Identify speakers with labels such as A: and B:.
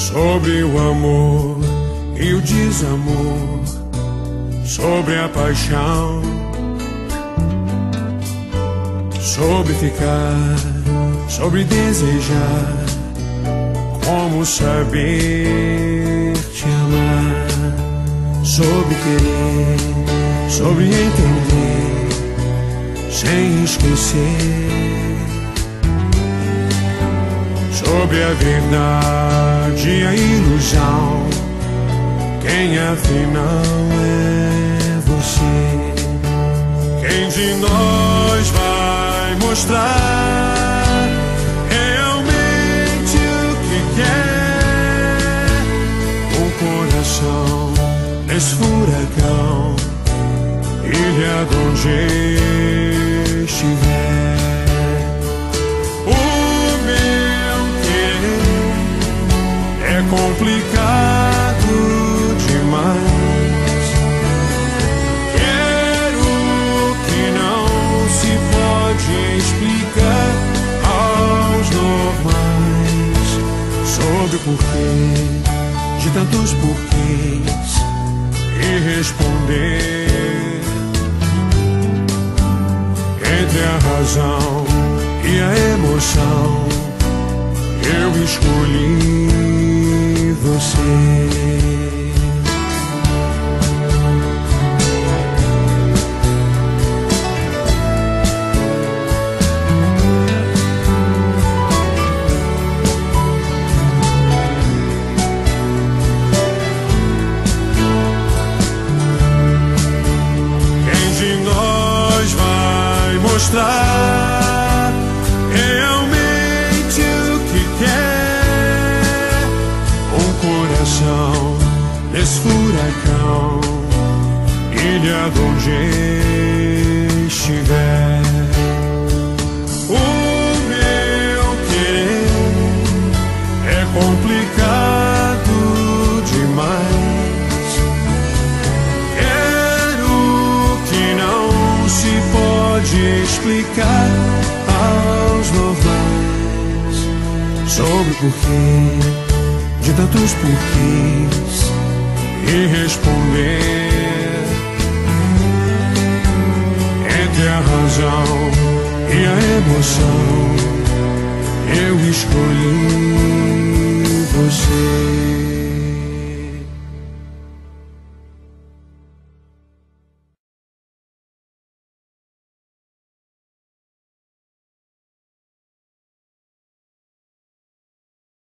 A: sobre o amor e o desamor, sobre a paixão, sobre ficar, sobre desejar, como saber te amar, sobre querer, sobre entender, sem esquecer, sobre a verdade e a ilusão, quem afinal é você? Quem de nós vai mostrar realmente o que quer? O coração nesse furacão, ilha de onde estiver. É complicado demais. Quero que não se pode explicar aos normais, sobre o porquê de tantos porquês, e responder entre a razão e a emoção. Eu escolhi você. Quem de nós vai mostrar realmente o que quer? Um coração nesse furacão, ilha de onde estiver. O meu querer é complicado demais. Quero que não se pode explicar aos normais, sobre o porquê de tantos porquês, e responder entre a razão e a emoção. Eu escolhi você.